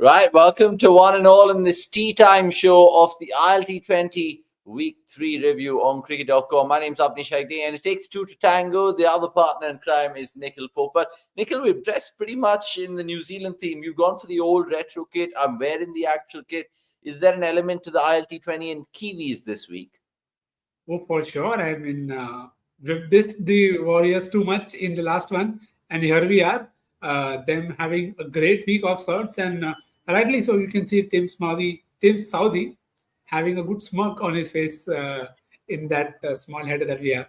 Right, welcome to one and all in this tea time show of the ILT20 Week 3 review on cricket.com. My name's Abnish Hegde, and it takes two to tango. The other partner in crime is Nikhil Popat. Nikhil, we've dressed pretty much in the New Zealand theme. You've gone for the old retro kit. I'm wearing the actual kit. Is there an element to the ILT20 and Kiwis this week? Oh, for sure. I mean, we've dissed the Warriors too much in the last one, and here we are, them having a great week of sorts, and rightly so. You can see Tim Saudi, having a good smirk on his face in that small header that we have.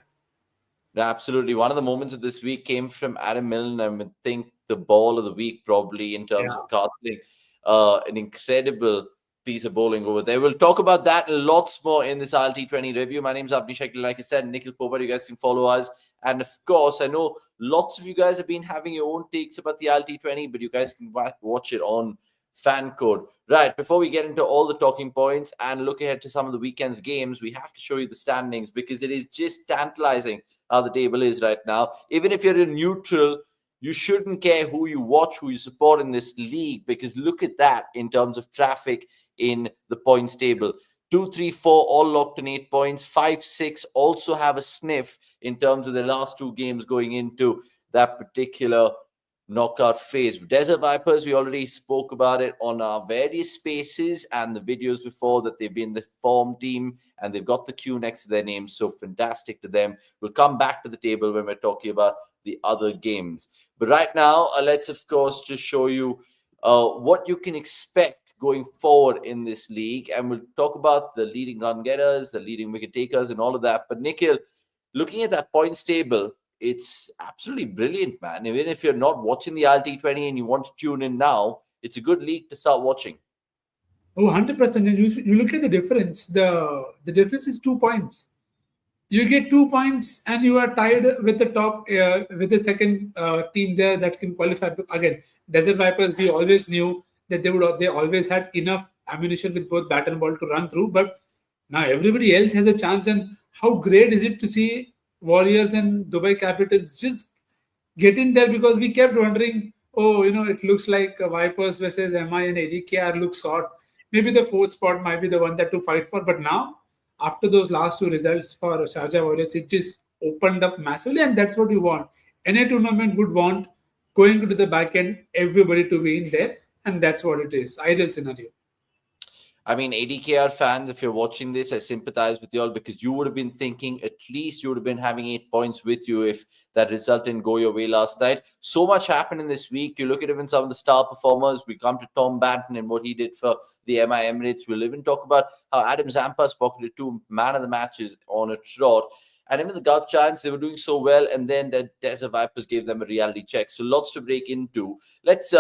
Absolutely. One of the moments of this week came from Adam Milne. I would think the ball of the week, probably, in terms of casting. An incredible piece of bowling over there. We'll talk about that and lots more in this ILT20 review. My name's Abnish Hegde. Like I said, Nikhil Popat, you guys can follow us. And of course, I know lots of you guys have been having your own takes about the ILT20, but you guys can watch it on FANCODE. Right, before we get into all the talking points and look ahead to some of the weekend's games, we have to show you the standings because it is just tantalizing how the table is right now. Even if you're in neutral, you shouldn't care who you watch, who you support in this league, because look at that in terms of traffic in the points table. 2, 3, 4 all locked in 8 points. 5, 6 also have a sniff in terms of the last two games going into that particular knockout phase. Desert Vipers, we already spoke about it on our various spaces and the videos before, that they've been the form team and they've got the Q next to their name. So fantastic to them. We'll come back to the table when we're talking about the other games. But right now, let's, of course, just show you what you can expect going forward in this league. And we'll talk about the leading run getters, the leading wicket takers, and all of that. But Nikhil, looking at that points table, it's absolutely brilliant, man. Even if you're not watching the ILT20 and you want to tune in now, it's a good league to start watching. Oh, 100%. And you look at the difference. The difference is 2 points. You get 2 points and you are tied with the top, with the second team there that can qualify. Again, Desert Vipers, we always knew that they always had enough ammunition with both bat and ball to run through. But now everybody else has a chance. And how great is it to see Warriors and Dubai Capitals just get in there, because we kept wondering, it looks like Vipers versus MI and ADKR look short. Maybe the fourth spot might be the one that to fight for. But now, after those last two results for Sharjah Warriors, it just opened up massively, and that's what you want. Any tournament would want, going to the back end, everybody to be in there, and that's what it is. Ideal scenario. I mean, ADKR fans, if you're watching this, I sympathize with you all, because you would have been thinking at least you would have been having 8 points with you if that result didn't go your way last night. So much happened in this week. You look at even some of the star performers. We come to Tom Banton and what he did for the MI Emirates. We'll even talk about how Adam Zampa's pocketed 2 man of the matches on a trot. And even the Gulf Giants, they were doing so well. And then the Desert Vipers gave them a reality check. So lots to break into. Let's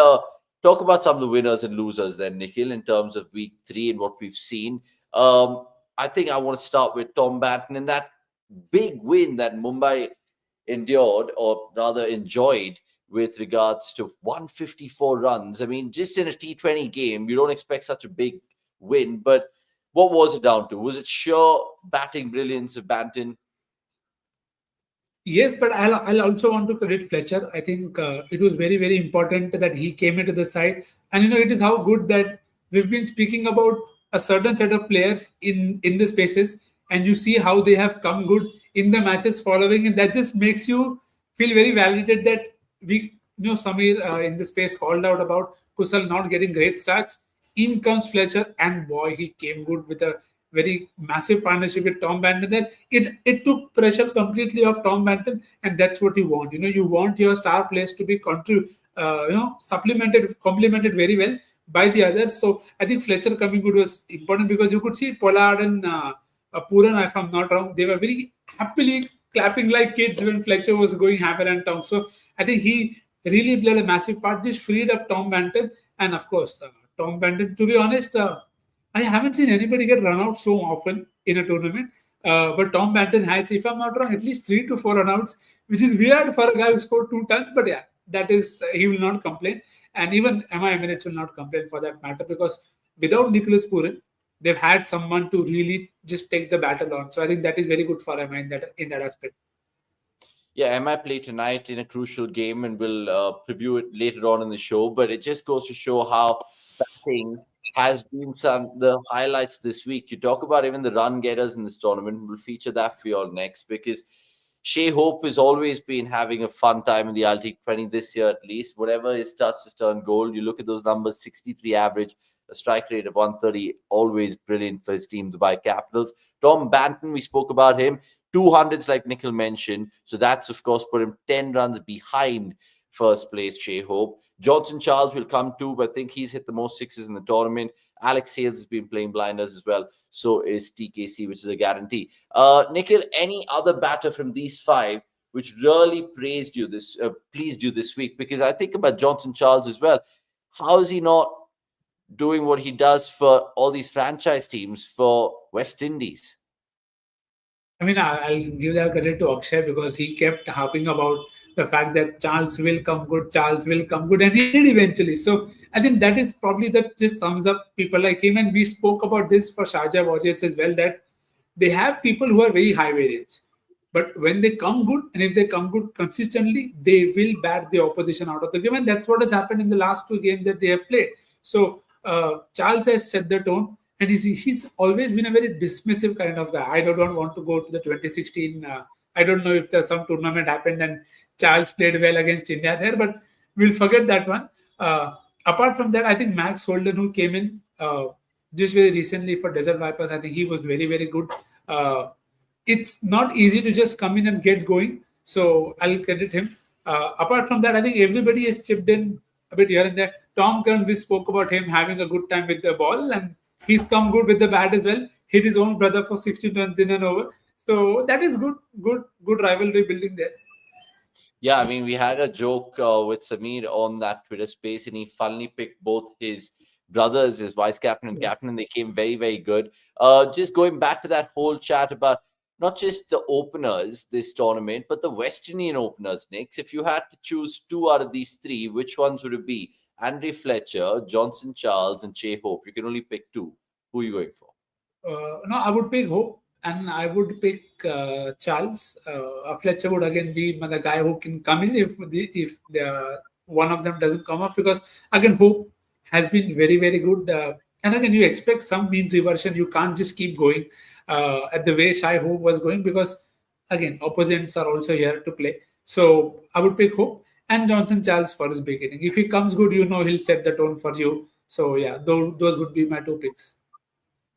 talk about some of the winners and losers then, Nikhil, in terms of week 3 and what we've seen. I think I want to start with Tom Banton and that big win that Mumbai endured, or rather enjoyed, with regards to 154 runs. I mean, just in a T20 game, you don't expect such a big win. But what was it down to? Was it sheer batting brilliance of Banton? Yes, but I'll also want to credit Fletcher. I think it was very, very important that he came into the side. And, it is how good that we've been speaking about a certain set of players in the spaces, and you see how they have come good in the matches following. And that just makes you feel very validated that Samir in the space called out about Kusal not getting great starts. In comes Fletcher, and boy, he came good with a very massive partnership with Tom Banton. Then it took pressure completely off Tom Banton, and that's what you want. You want your star players to be complemented very well by the others. So I think Fletcher coming good was important, because you could see Pollard and Pooran, if I'm not wrong, they were very happily clapping like kids when Fletcher was going hammer and tongs. So I think he really played a massive part. Just freed up Tom Banton, and of course Tom Banton. To be honest, I haven't seen anybody get run out so often in a tournament. But Tom Banton has, if I'm not wrong, at least 3 to 4 runouts, which is weird for a guy who scored 2 tons. But yeah, that is, he will not complain. And even MI Emirates will not complain for that matter, because without Nicholas Pooran, they've had someone to really just take the battle on. So I think that is very good for MI in that aspect. Yeah, MI play tonight in a crucial game, and we'll preview it later on in the show. But it just goes to show how batting has been some the highlights this week. You talk about even the run getters in this tournament. We'll feature that for you all next because Shea Hope has always been having a fun time in the ILT20 this year at least. Whatever his touch has turned gold. You look at those numbers: 63 average, a strike rate of 130, always brilliant for his team, Dubai Capitals. Tom Banton, we spoke about him. 200s, like Nikhil mentioned. So that's, of course, put him 10 runs behind first place, Shea Hope. Johnson Charles will come too, but I think he's hit the most sixes in the tournament. Alex Hales has been playing blinders as well. So is TKC, which is a guarantee. Nikhil, any other batter from these five which really pleased you this week? Because I think about Johnson Charles as well. How is he not doing what he does for all these franchise teams for West Indies? I mean, I'll give that credit to Akshay because he kept harping about the fact that Charles will come good, Charles will come good, and he did eventually. So I think that is probably that just thumbs up people like him. And we spoke about this for Sharjah Warriorz as well, that they have people who are very high variance. But when they come good, and if they come good consistently, they will bat the opposition out of the game. And that's what has happened in the last two games that they have played. So Charles has set the tone, and he's always been a very dismissive kind of guy. I don't want to go to the 2016. I don't know if there's some tournament happened and Charles played well against India there, but we'll forget that one. Apart from that, I think Max Holden, who came in just very recently for Desert Vipers, I think he was very, very good. It's not easy to just come in and get going. So I'll credit him. Apart from that, I think everybody has chipped in a bit here and there. Tom Curran, we spoke about him having a good time with the ball, and he's come good with the bat as well. Hit his own brother for 16 runs in an over. So that is good rivalry building there. Yeah, I mean, we had a joke with Samir on that Twitter space, and he finally picked both his brothers, his vice captain and captain, and they came very, very good. Just going back to that whole chat about not just the openers this tournament, but the West Indian openers, Nix. If you had to choose two out of these three, which ones would it be? Andre Fletcher, Johnson Charles, and Shea Hope. You can only pick two. Who are you going for? No, I would pick Hope and I would pick Charles. Fletcher would again be the guy who can come in if one of them doesn't come up, because again Hope has been very, very good. And again, you expect some mean reversion. You can't just keep going at the way Shai Hope was going, because again opponents are also here to play. So I would pick Hope and Johnson Charles for his beginning. If he comes good, he'll set the tone for you. So yeah, those would be my two picks.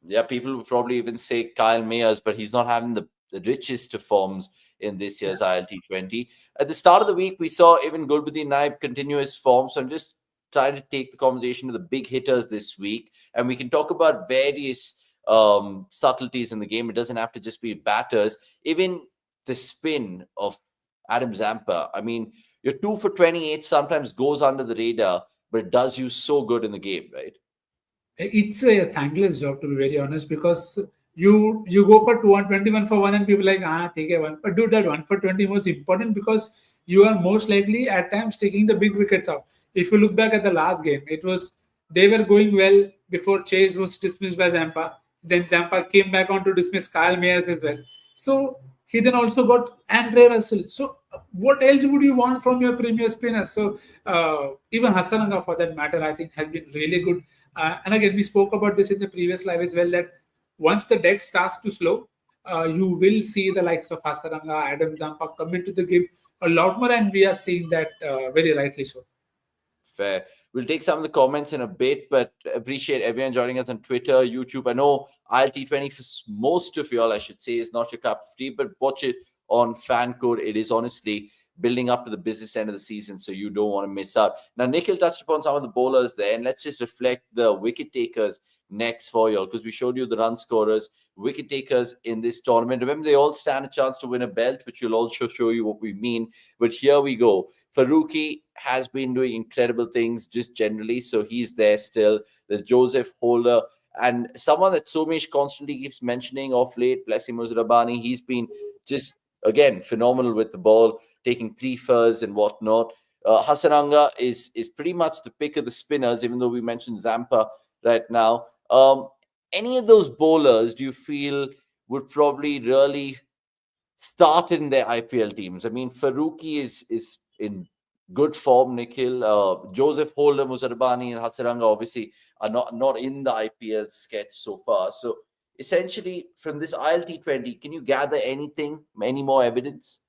Yeah, people would probably even say Kyle Mayers, but he's not having the richest of forms in this year's ILT20. At the start of the week, we saw even Gulbuddin Naib continue his form. So I'm just trying to take the conversation to the big hitters this week. And we can talk about various subtleties in the game. It doesn't have to just be batters. Even the spin of Adam Zampa. I mean, your 2 for 28 sometimes goes under the radar, but it does you so good in the game, right? It's a thankless job, to be very honest, because you go for 221 for one and people like take a one, but do that 1 for 20 most important, because you are most likely at times taking the big wickets out. If you look back at the last game, they were going well before Chase was dismissed by Zampa. Then Zampa came back on to dismiss Kyle Mayers as well. So he then also got Andre Russell. So what else would you want from your premier spinner? So even Hassananga, for that matter, I think has been really good. And again, we spoke about this in the previous live as well, that once the deck starts to slow, you will see the likes of Hassananga, Adam Zampa come into the game a lot more, and we are seeing that very rightly so. Fair. We'll take some of the comments in a bit, but appreciate everyone joining us on Twitter, YouTube. I know ILT20 for most of y'all, I should say, is not your cup of tea, but watch it on FANCODE. It is honestly building up to the business end of the season, so you don't want to miss out. Now, Nikhil touched upon some of the bowlers there, and let's just reflect the wicket takers next for y'all, because we showed you the run scorers, wicket takers in this tournament. Remember, they all stand a chance to win a belt, which will also show you what we mean. But here we go. Faruqi has been doing incredible things just generally, so he's there still. There's Joseph Holder, and someone that Somesh constantly keeps mentioning off late, bless him, was Rabani. He's been just, again, phenomenal with the ball, taking 3 furs and whatnot. Hassananga is pretty much the pick of the spinners, even though we mentioned Zampa right now. Any of those bowlers do you feel would probably really start in their IPL teams? I mean, Faruqi is in good form, Nikhil. Joseph Holder, Muzarbani, and Hasaranga obviously are not in the IPL sketch so far. So essentially, from this ILT20, can you gather anything, any more evidence?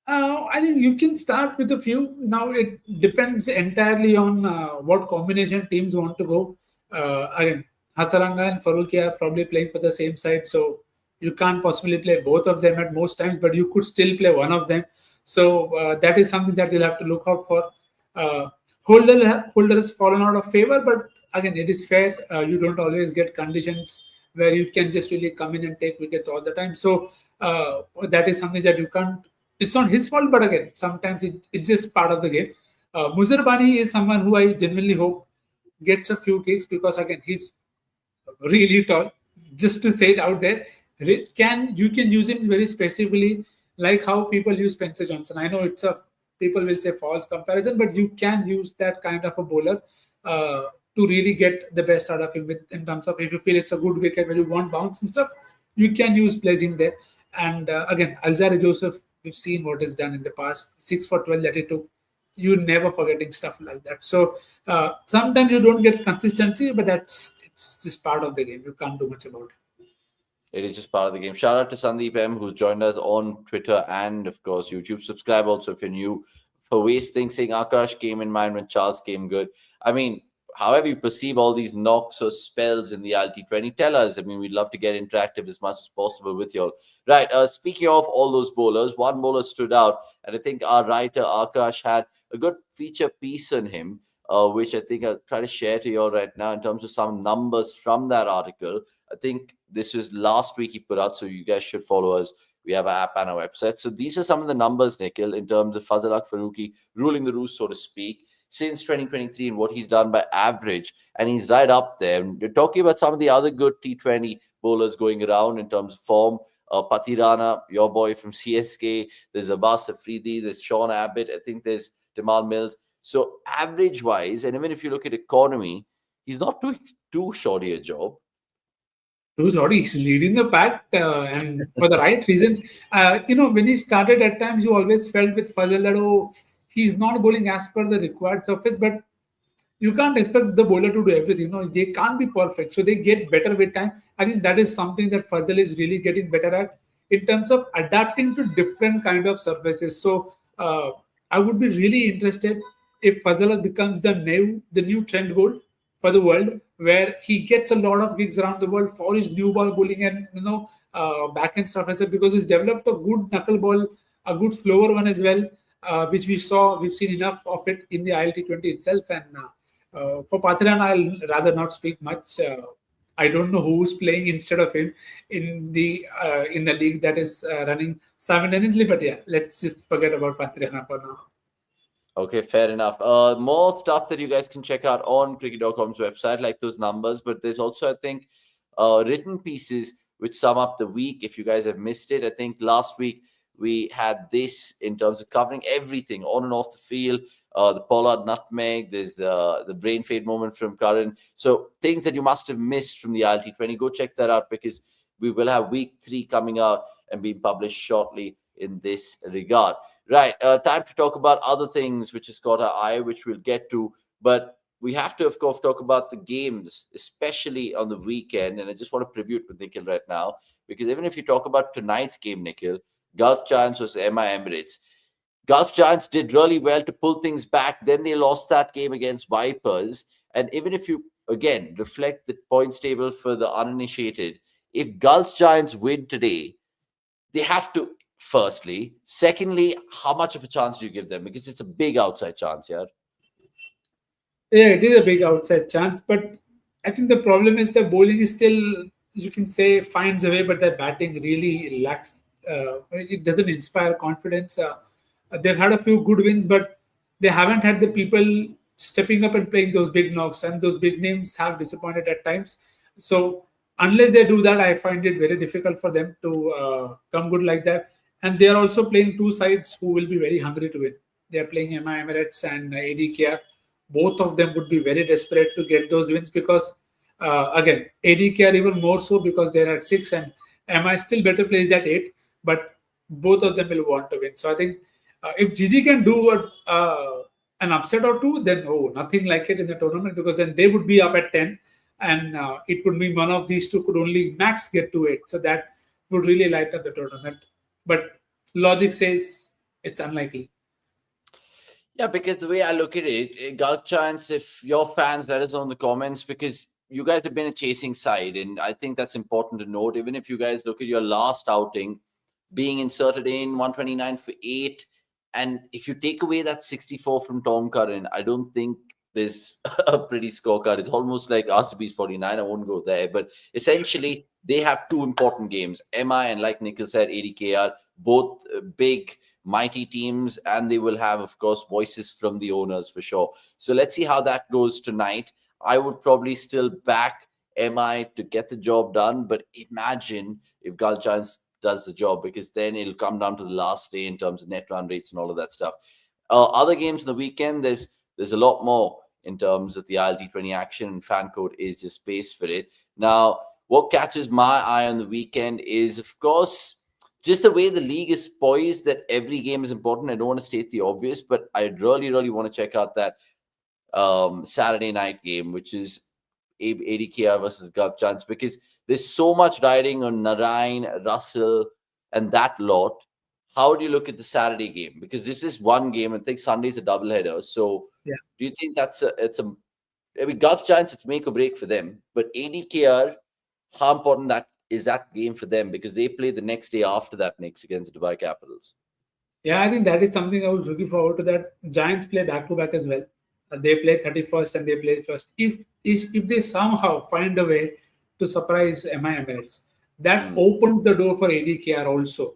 I think you can start with a few. Now it depends entirely on what combination teams want to go. Again, Hasaranga and Faruqi are probably playing for the same side, so you can't possibly play both of them at most times, but you could still play one of them. So that is something that you'll have to look out for. Uh, Holder has fallen out of favor, but again, it is fair. You don't always get conditions where you can just really come in and take wickets all the time. So that is something that you can't. It's not his fault, but again, sometimes it's just part of the game. Muzarbani is someone who I genuinely hope gets a few kicks because again, he's really tall. Just to say it out there, you can use him very specifically, like how people use Spencer Johnson. I know it's a people will say false comparison, but you can use that kind of a bowler to really get the best out of him. In terms of if you feel it's a good wicket where you want bounce and stuff, you can use placing there. And again, Alzari Joseph, we've seen what is done in the past. 6 for 12 that he took, you never forgetting stuff like that. So sometimes you don't get consistency, but it's just part of the game. You can't do much about it. It is just part of the game. Shout out to Sandeep M, who's joined us on Twitter and, of course, YouTube. Subscribe also if you're new. For wasting, saying Akash came in mind when Charles came good. I mean, however you perceive all these knocks or spells in the ILT20, tell us. I mean, we'd love to get interactive as much as possible with you all. Right. Speaking of all those bowlers, one bowler stood out, and I think our writer Akash had a good feature piece on him, which I think I'll try to share to you all right now in terms of some numbers from that article. I think this was last week he put out, so you guys should follow us. We have our app and our website. So these are some of the numbers, Nikhil, in terms of Fazalhaq Faruqi ruling the roost, so to speak, since 2023 and what he's done by average. And he's right up there. And you're talking about some of the other good T20 bowlers going around in terms of form. Patirana, your boy from CSK. There's Abbas Afridi. There's Sean Abbott. I think there's Jamal Mills. So average-wise, and even if you look at economy, he's not doing too shoddy a job. He's leading the pack and for the right reasons. When he started at times, you always felt with Fazal that, he's not bowling as per the required surface, but you can't expect the bowler to do everything. They can't be perfect. So they get better with time. I think that is something that Fazal is really getting better at in terms of adapting to different kind of surfaces. So I would be really interested if Fazal becomes the new trend ball for the world, where he gets a lot of gigs around the world for his new ball bowling and backhand surfaces, because he's developed a good knuckle ball, a good slower one as well, which we've seen enough of it in the ILT20 itself. And for Pathiran, I'll rather not speak much. I don't know who's playing instead of him in the league that is running simultaneously. But yeah, let's just forget about Pathiran for now. Okay, fair enough. More stuff that you guys can check out on cricket.com's website, like those numbers. But there's also, I think, written pieces which sum up the week. If you guys have missed it, I think last week we had this in terms of covering everything on and off the field. The Pollard nutmeg, there's the brain fade moment from Karan. So things that you must have missed from the ILT20, go check that out, because we will have week 3 coming out and being published shortly in this regard. Right, time to talk about other things which has caught our eye, which we'll get to. But we have to, of course, talk about the games, especially on the weekend. And I just want to preview it with Nikhil right now, because even if you talk about tonight's game, Nikhil, Gulf Giants versus MI Emirates, Gulf Giants did really well to pull things back. Then they lost that game against Vipers. And even if you, again, reflect the points table for the uninitiated, if Gulf Giants win today, they have to, firstly. Secondly, how much of a chance do you give them? Because it's a big outside chance, yeah? Yeah, it is a big outside chance. But I think the problem is the bowling is still, you can say, finds a way, but their batting really lacks. It doesn't inspire confidence. They've had a few good wins, but they haven't had the people stepping up and playing those big knocks, and those big names have disappointed at times. So unless they do that, I find it very difficult for them to come good like that. And they are also playing two sides who will be very hungry to win. They are playing MI Emirates and ADKR. Both of them would be very desperate to get those wins because, again, ADKR even more so because they're at 6 and MI still better placed at 8. But both of them will want to win. So I think If GG can do an upset or two, then nothing like it in the tournament, because then they would be up at 10, and it would mean one of these two could only max get to 8. So that would really light up the tournament. But logic says it's unlikely. Yeah, because the way I look at it, Gulf Giants, if your fans, let us know in the comments, because you guys have been a chasing side, and I think that's important to note. Even if you guys look at your last outing, being inserted in 129 for 8, and if you take away that 64 from Tom Curran, I don't think there's a pretty scorecard. It's almost like RCB's 49. I won't go there, but essentially they have two important games. MI and, like Nikhil said, ADKR, both big mighty teams, and they will have, of course, voices from the owners for sure. So let's see how that goes tonight. I would probably still back MI to get the job done, but imagine if Gulf Giants does the job, because then it'll come down to the last day in terms of net run rates and all of that stuff. Other games in the weekend, there's a lot more in terms of the ILT20 action, and FANCODE is just space for it. Now, what catches my eye on the weekend is, of course, just the way the league is poised, that every game is important. I don't want to state the obvious, but I really, really want to check out that Saturday night game, which is ADKR versus Gulf Giants, because there's so much riding on Narain, Russell, and that lot. How do you look at the Saturday game? Because this is one game, and I think Sunday's a doubleheader. So, Yeah. do you think I mean, Gulf Giants, it's make or break for them, but ADKR, how important that game for them, because they play the next day after that next against Dubai Capitals. Yeah, I think that is something I was looking forward to. That Giants play back to back as well. They play 31st and they play first. If they somehow find a way to surprise MI Emirates, that opens the door for ADKR also.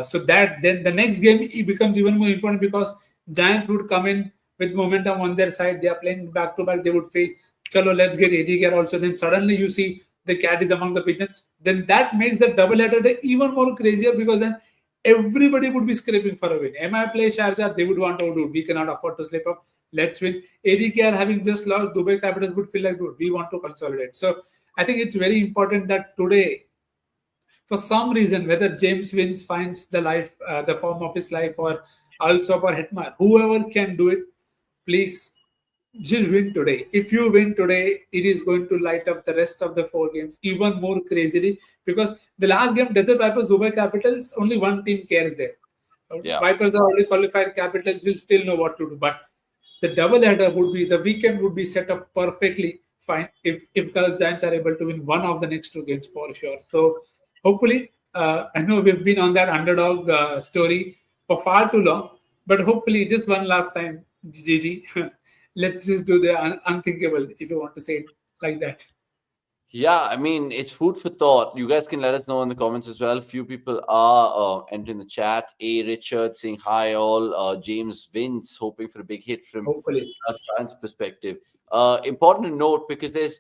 So that then the next game it becomes even more important, because Giants would come in with momentum on their side. They are playing back to back. They would feel, chalo, let's get ADKR also. Then suddenly you see the cat is among the pigeons. Then that makes the double-header day even more crazier, because then everybody would be scraping for a win. MI play Sharjah, they would want to do. We cannot afford to slip up. Let's win. ADKR having just lost, Dubai Capitals would feel like, dude, we want to consolidate. So I think it's very important that today, for some reason, whether James Wins finds the form of his life, or Alsop or Hetmar, whoever can do it, please just win today. If you win today, it is going to light up the rest of the 4 games even more crazily, because the last game, Desert Vipers, Dubai Capitals, only one team cares there. Yeah. Vipers are already qualified, Capitals will still know what to do. But the doubleheader the weekend would be set up perfectly fine if Gulf Giants are able to win one of the next 2 games for sure. So hopefully, I know we've been on that underdog story for far too long, but hopefully just one last time, GG. Let's just do the unthinkable, if you want to say it like that. Yeah, I mean, it's food for thought. You guys can let us know in the comments as well. A few people are entering the chat. A. Richard saying hi all. James Vince hoping for a big hit from Hopefully. Gulf Giants perspective. Important to note, because there's,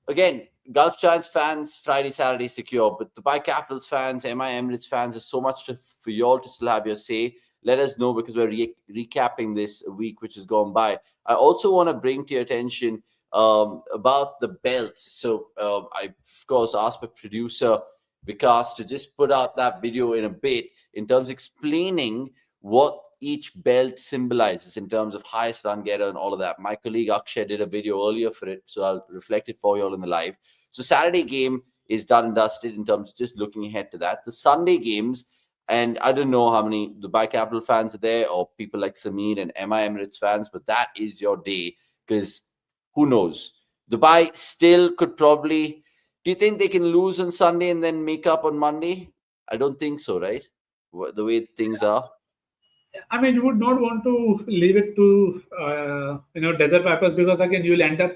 again, Gulf Giants fans, Friday, Saturday secure, but Dubai Capitals fans, MI Emirates fans, there's so much for you all to still have your say. Let us know, because we're recapping this week which has gone by. I also want to bring to your attention about the belts. So I, of course, asked my producer Vikas to just put out that video in a bit in terms of explaining what each belt symbolizes in terms of highest run getter and all of that. My colleague Akshay did a video earlier for it, so I'll reflect it for you all in the live. So Saturday game is done and dusted in terms of just looking ahead to that. The Sunday games, and I don't know how many Dubai Capital fans are there, or people like Samir and MI Emirates fans, but that is your day, because who knows? Dubai still could probably... Do you think they can lose on Sunday and then make up on Monday? I don't think so, right? The way things are. I mean, you would not want to leave it to Desert Vipers, because again you'll end up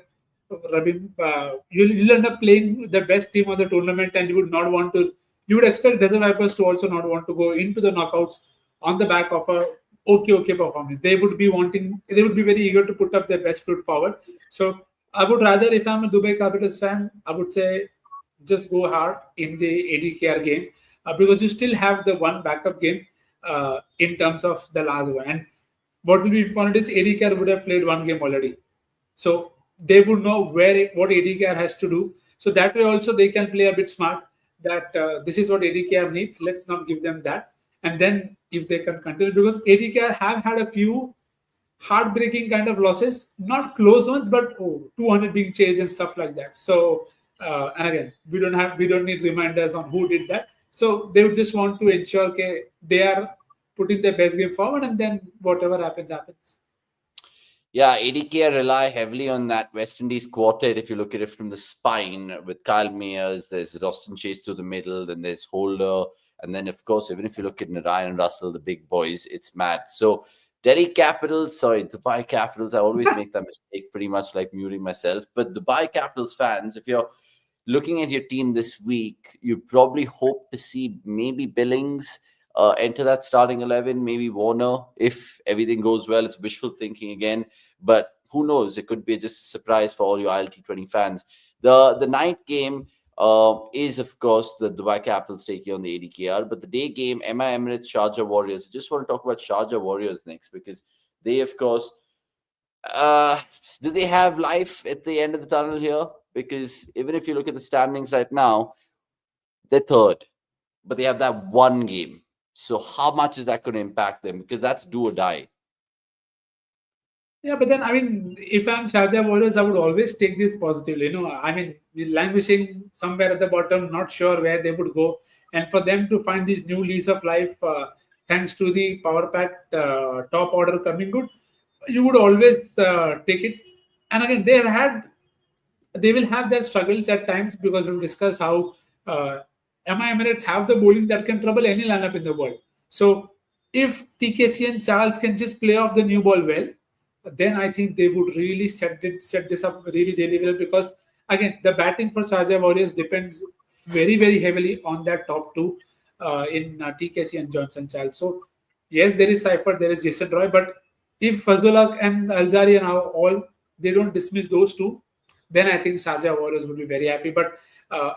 you'll end up playing the best team of the tournament, and you would not want to. You would expect Desert Vipers to also not want to go into the knockouts on the back of a okay performance. They would be very eager to put up their best foot forward. So I would rather, if I'm a Dubai Capitals fan, I would say just go hard in the ADKR game, because you still have the one backup game in terms of the last one. And what will be important is ADKR would have played one game already. So they would know what ADKR has to do. So that way also they can play a bit smart, that this is what ADKR needs. Let's not give them that. And then if they can continue, because ADKR have had a few heartbreaking kind of losses, not close ones, but 200 being chased and stuff like that. So, and again, we don't need reminders on who did that. So they would just want to ensure okay, they are putting their best game forward, and then whatever happens, happens. Yeah, ADK rely heavily on that West Indies quartet. If you look at it from the spine, with Kyle Mayers, there's Roston Chase through the middle, then there's Holder, and then of course, even if you look at Narayan and Russell, the big boys, it's mad. So Dubai Capitals, I always make that mistake, pretty much like muting myself. But Dubai Capitals fans, if you're looking at your team this week, you probably hope to see maybe Billings enter that starting 11, maybe Warner. If everything goes well, it's wishful thinking again, but who knows? It could be just a surprise for all your ILT20 fans. The night game is, of course, the Dubai Capitals taking on the ADKR, but the day game, MI Emirates, Sharjah Warriors. I just want to talk about Sharjah Warriors next, because they, of course, do they have life at the end of the tunnel here? Because even if you look at the standings right now, they're third, but they have that one game. So how much is that going to impact them? Because that's do or die. Yeah, but then I mean, if I'm Sharjah Warriors, I would always take this positively. I mean, languishing somewhere at the bottom, not sure where they would go, and for them to find this new lease of life, thanks to the power pack top order coming good, you would always take it. And again, they will have their struggles at times, because we've discussed how MI Emirates have the bowling that can trouble any lineup in the world. So if TKC and Charles can just play off the new ball well, then I think they would really set this up really, really well, because again, the batting for Sharjah Warriors depends very, very heavily on that top two in TKC and Johnson Charles. So yes, there is Seifert, there is Jason Roy, but if Fazalhaq and Alzari now all they don't dismiss those two, then I think Sharjah Warriors would be very happy. But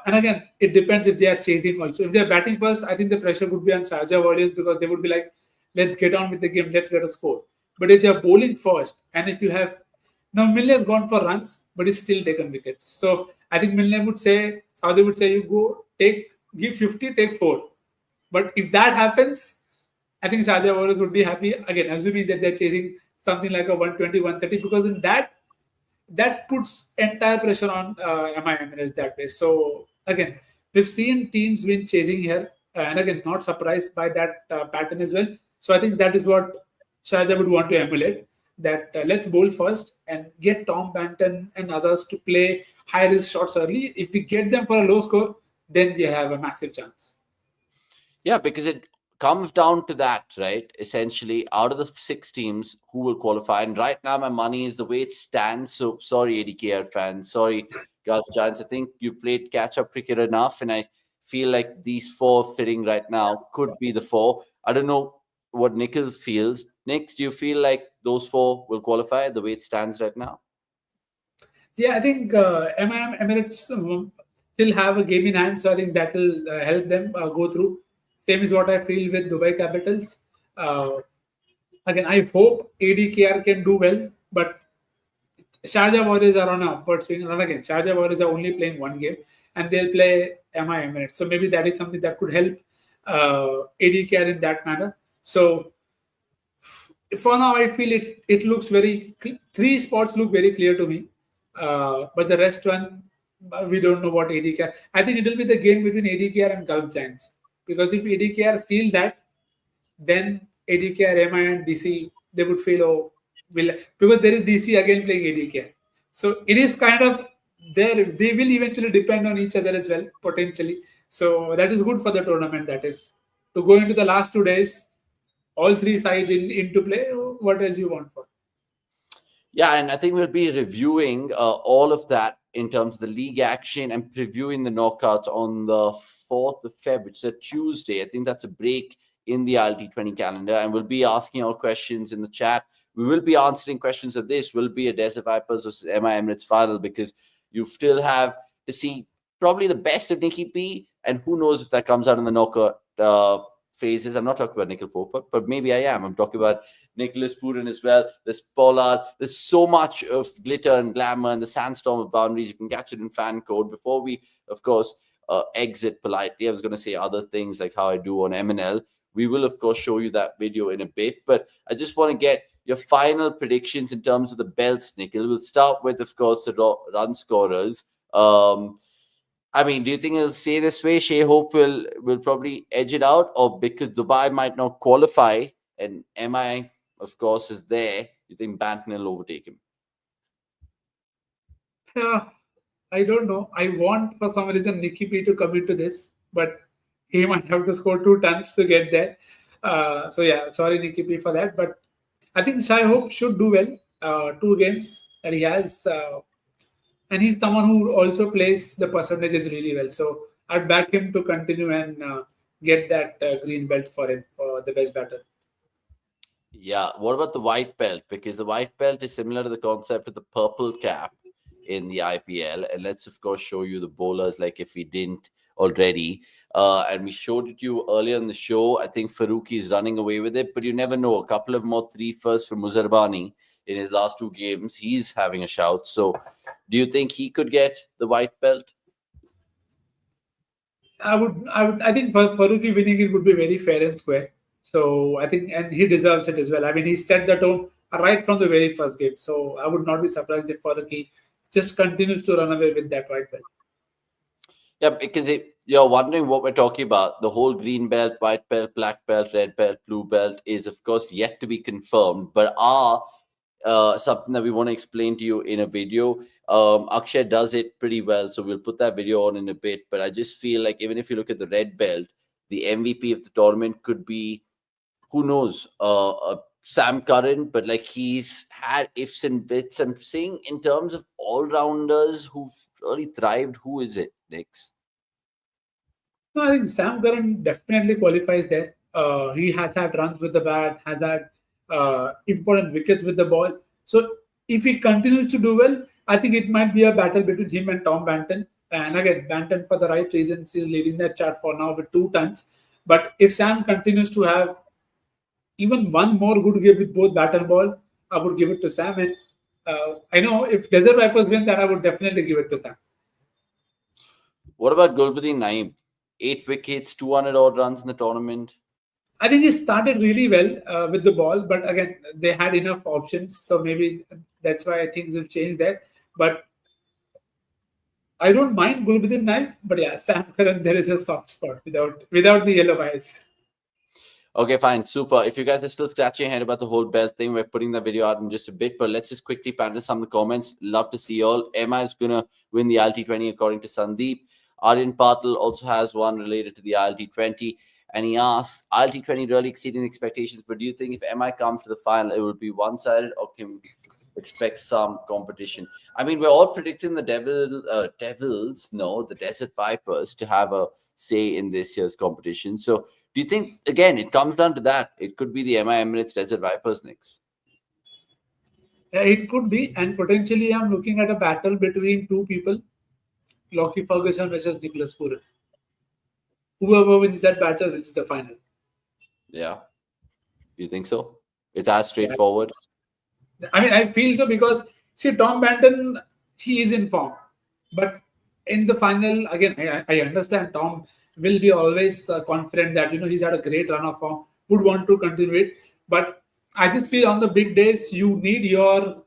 and again, it depends if they are chasing also. If they are batting first, I think the pressure would be on Sharjah Warriors, because they would be like, let's get on with the game, let's get a score. But if they are bowling first, and if you have now Milne has gone for runs, but he's still taken wickets. So I think Milne would say, Saudi would say, you go give 50, take 4. But if that happens, I think Sharjah Warriors would be happy again, assuming that they're chasing something like a 120, 130, because in that puts entire pressure on MI Emirates that way. So again, we've seen teams win chasing here, and again, not surprised by that pattern as well. So I think that is what Sharjah would want to emulate. That let's bowl first and get Tom Banton and others to play high risk shots early. If we get them for a low score, then they have a massive chance. Yeah, because it comes down to that, right? Essentially, out of the 6 teams, who will qualify? And right now, my money is the way it stands. So sorry, ADKR fans. Sorry, Gulf Giants. I think you played catch-up cricket enough, and I feel like these 4 fitting right now could be the 4. I don't know what Nikhil feels. Nick, do you feel like those 4 will qualify the way it stands right now? Yeah, I think Emirates still have a game in hand, so I think that will help them go through. Same is what I feel with Dubai Capitals. Again, I hope ADKR can do well, but Sharjah Warriors are on a upward swing. And again, Sharjah Warriors are only playing one game, and they'll play MI Emirates. So maybe that is something that could help ADKR in that manner. So for now, I feel it looks very 3 spots look very clear to me, but the rest one we don't know what ADKR. I think it will be the game between ADKR and Gulf Giants, because if ADKR seal that, then ADKR, MI, and DC they would feel because there is DC again playing ADKR. So it is kind of there. They will eventually depend on each other as well potentially. So that is good for the tournament. That is to go into the last 2 days, all 3 sides into play. What else you want for? Yeah, and I think we'll be reviewing all of that in terms of the league action and previewing the knockouts on the 4th of February, which is a Tuesday. I think that's a break in the ILT20 calendar, and we'll be asking all questions in the chat. We will be answering questions of this. Will be a Desert Vipers versus MI Emirates final, because you still have to see probably the best of Nicky P, and who knows if that comes out in the knockout phases. I'm not talking about Nikhil Pope, but maybe I am. I'm talking about Nicholas Purin as well. There's Pollard. There's so much of glitter and glamour and the sandstorm of boundaries. You can catch it in FANCODE. Before we, of course, exit politely, I was going to say other things like how I do on MNL. We will, of course, show you that video in a bit. But I just want to get your final predictions in terms of the belts, Nikhil. We'll start with, of course, the run scorers. I mean, do you think it'll stay this way? Shea Hope will probably edge it out, or because Dubai might not qualify and MI, of course, is there, you think Banton will overtake him? Yeah, I don't know. I want for some reason Nicky P to come into this, but he might have to score 2 tons to get there. So yeah, sorry Nicky P for that. But I think Shai Hope should do well. 2 games that he has, and he's someone who also plays the percentages really well. So I'd back him to continue and get that green belt for him for the best batter. Yeah. What about the white belt? Because the white belt is similar to the concept of the purple cap in the IPL. And let's, of course, show you the bowlers, like if we didn't already. And we showed it to you earlier in the show. I think Faruqi is running away with it, but you never know. A couple of more 3-firsts from Muzarbani in his last 2 games. He's having a shout. So do you think he could get the white belt? I think for Faruqi winning it would be very fair and square. So I think, and he deserves it as well. I mean, he set the tone right from the very first game. So I would not be surprised if Faruqi just continues to run away with that white belt. Yeah, because you're wondering what we're talking about. The whole green belt, white belt, black belt, red belt, blue belt is, of course, yet to be confirmed, but are something that we want to explain to you in a video. Akshay does it pretty well, so we'll put that video on in a bit. But I just feel like even if you look at the red belt, the MVP of the tournament could be, who knows, Sam Curran, but like he's had ifs and bits. I'm saying in terms of all-rounders who've really thrived, who is it, Nix? No, I think Sam Curran definitely qualifies there. He has had runs with the bat, has had important wickets with the ball. So if he continues to do well, I think it might be a battle between him and Tom Banton. And again, Banton, for the right reasons, is leading that chart for now with 2 tons. But if Sam continues to have even one more good game with both bat and ball, I would give it to Sam. And I know if Desert Vipers win that, I would definitely give it to Sam. What about Gulbuddin Naeem? 8 wickets, 200 odd runs in the tournament. I think he started really well with the ball, but again, they had enough options. So maybe that's why things have changed there. But I don't mind Gulbuddin Naeem, but yeah, Sam Curran, there is a soft spot without the yellow eyes. Okay, fine. Super. If you guys are still scratching your head about the whole belt thing, we're putting the video out in just a bit, but let's just quickly pander some of the comments. Love to see you all. Emma is going to win the ILT20 according to Sandeep. Aryan Patil also has one related to the ILT20. And he asks, ILT20 really exceeding expectations, but do you think if MI comes to the final, it will be one-sided, or can we expect some competition? I mean, we're all predicting the the Desert Vipers, to have a say in this year's competition. So do you think, again, it comes down to that? It could be the MI Emirates Desert Vipers next. It could be, and potentially I'm looking at a battle between 2 people, Lockie Ferguson versus Nicholas Pooran. Whoever wins that battle wins the final. Yeah. You think so? It's as straightforward? I mean, I feel so because, see, Tom Banton, he is in form. But in the final, again, I understand Tom will be always confident that, he's had a great run of form, would want to continue it. But I just feel on the big days, you need your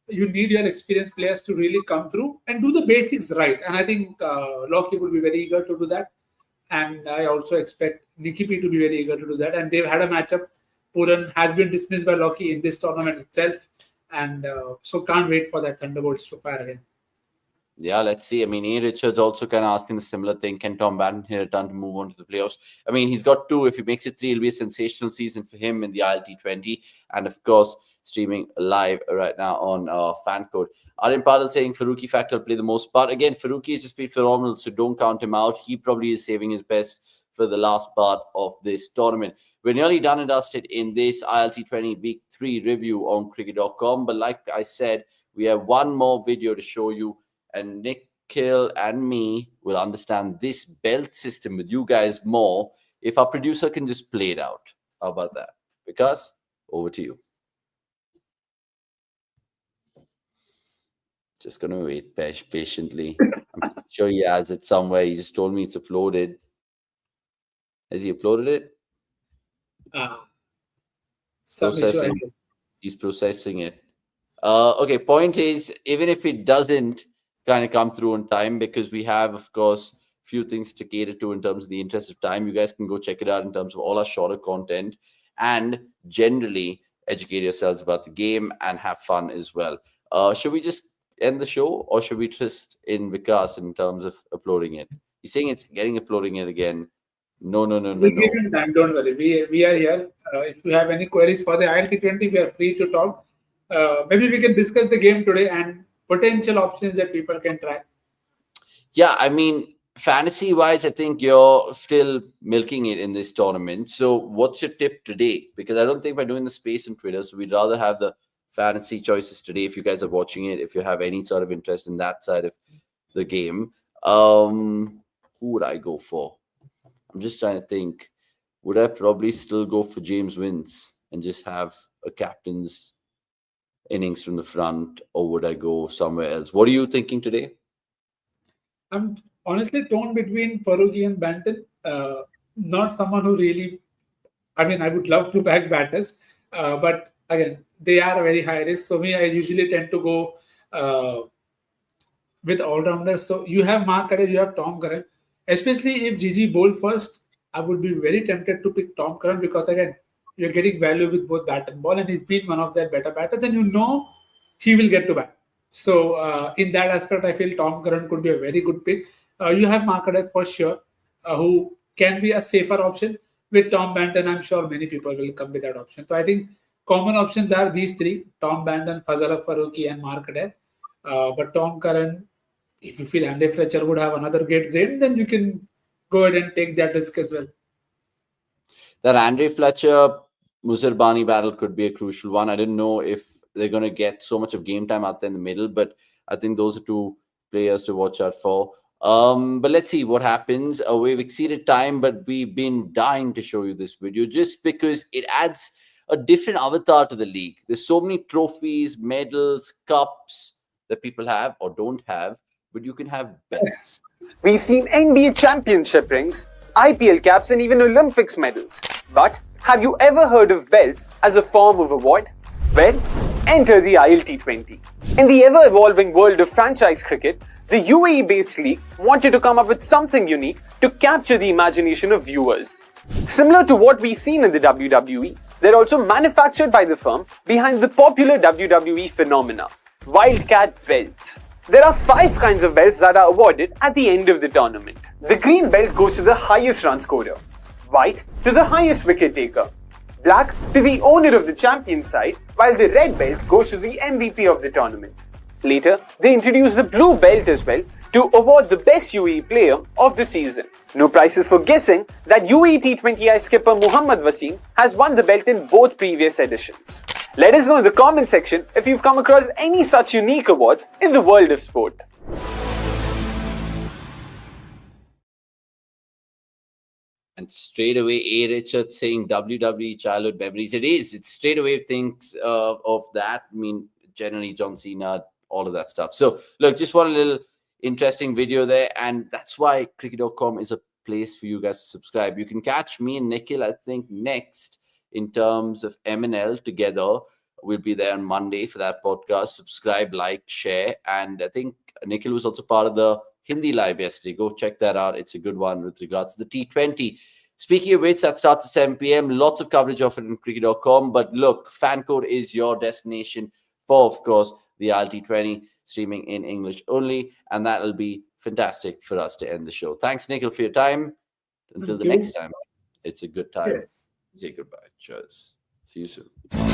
experienced players to really come through and do the basics right. And I think Lockie would be very eager to do that. And I also expect Nicky P to be very eager to do that. And they've had a matchup. Pooran has been dismissed by Lockie in this tournament itself. And so can't wait for that Thunderbolts to fire again. Yeah, let's see. I mean, A. Richards also kind of asking the similar thing. Can Tom Banton hit a ton to move on to the playoffs? I mean, he's got 2. If he makes it 3, it'll be a sensational season for him in the ILT20. And of course, streaming live right now on FANCODE. Aryan Patil saying Faruqi factor will play the most part. Again, Faruqi has just been phenomenal, so don't count him out. He probably is saving his best for the last part of this tournament. We're nearly done and dusted in this ILT20 Week 3 review on cricket.com. But like I said, we have one more video to show you. And Nikhil and me will understand this belt system with you guys more if our producer can just play it out. How about that? Because over to you. Just going to wait patiently. I'm sure he has it somewhere. He just told me it's uploaded. Has he uploaded it? Some issue, I Processing. guess. He's processing it. Okay, point is, even if it doesn't kind of come through on time, because we have, of course, few things to cater to in terms of the interest of time, you guys can go check it out in terms of all our shorter content and generally educate yourselves about the game and have fun as well. Should we just end the show, or should we just in Vikas in terms of uploading it? He's saying it's getting uploading it again. No, no, no, no, We'll give no. him time. Don't worry. We are here. If you have any queries for the ILT20, we are free to talk. Maybe we can discuss the game today and potential options that people can try. Yeah, I mean, fantasy wise, I think you're still milking it in this tournament. So, what's your tip today? Because I don't think we're doing the space on Twitter, so we'd rather have the fantasy choices today. If you guys are watching it, if you have any sort of interest in that side of the game, who would I go for? I'm just trying to think. Would I probably still go for James Wins and just have a captain's innings from the front, or would I go somewhere else? What are you thinking today? I'm honestly torn between Faruqi and Banton. Not someone who really, I mean, I would love to back batters, but again, they are very high risk. So me, I usually tend to go with all-rounders. So you have Mark Curran, you have Tom Curran. Especially if Gigi bowled first, I would be very tempted to pick Tom Curran because again, you're getting value with both bat and ball, and he's been one of their better batters, and you know he will get to bat. So in that aspect, I feel Tom Curran could be a very good pick. You have Mark Curran for sure, who can be a safer option. With Tom Banton, I'm sure many people will come with that option. So I think common options are these three: Tom Banton, Fazalhaq Farooqi, and Mark Curran. But Tom Curran, if you feel Andy Fletcher would have another great grade, then you can go ahead and take that risk as well. That Andre Fletcher Muzirbani battle could be a crucial one. I didn't know if they're going to get so much of game time out there in the middle, but I think those are two players to watch out for. But let's see what happens. We've exceeded time, but we've been dying to show you this video just because it adds a different avatar to the league. There's so many trophies, medals, cups that people have or don't have, but you can have belts. We've seen NBA championship rings, IPL caps, and even Olympics medals. But have you ever heard of belts as a form of award? Well, enter the ILT20. In the ever-evolving world of franchise cricket, the UAE-based league wanted to come up with something unique to capture the imagination of viewers. Similar to what we've seen in the WWE, they're also manufactured by the firm behind the popular WWE phenomena, Wildcat belts. There are 5 kinds of belts that are awarded at the end of the tournament. The green belt goes to the highest run scorer, white to the highest wicket taker, black to the owner of the champion side, while the red belt goes to the MVP of the tournament. Later, they introduced the blue belt as well to award the best UAE player of the season. No prizes for guessing that UAE T20I skipper Mohammad Wasim has won the belt in both previous editions. Let us know in the comment section if you've come across any such unique awards in the world of sport. And straight away, A. Richard saying WWE childhood memories. It is. It straight away thinks of that. I mean, generally John Cena, all of that stuff. So, look, just one little interesting video there. And that's why cricket.com is a place for you guys to subscribe. You can catch me and Nikhil, I think, next in terms of M&L together. We'll be there on Monday for that podcast. Subscribe, like, share. And I think Nikhil was also part of the Hindi live yesterday. Go check that out. It's a good one with regards to the T20. Speaking of which, that starts at 7 p.m. Lots of coverage of it on cricket.com. But look, FANCODE is your destination for, of course, the ILT20 streaming in English only. And that will be fantastic for us to end the show. Thanks, Nikhil, for your time. Until the next time, it's a good time. Cheers. Say goodbye. Cheers. See you soon.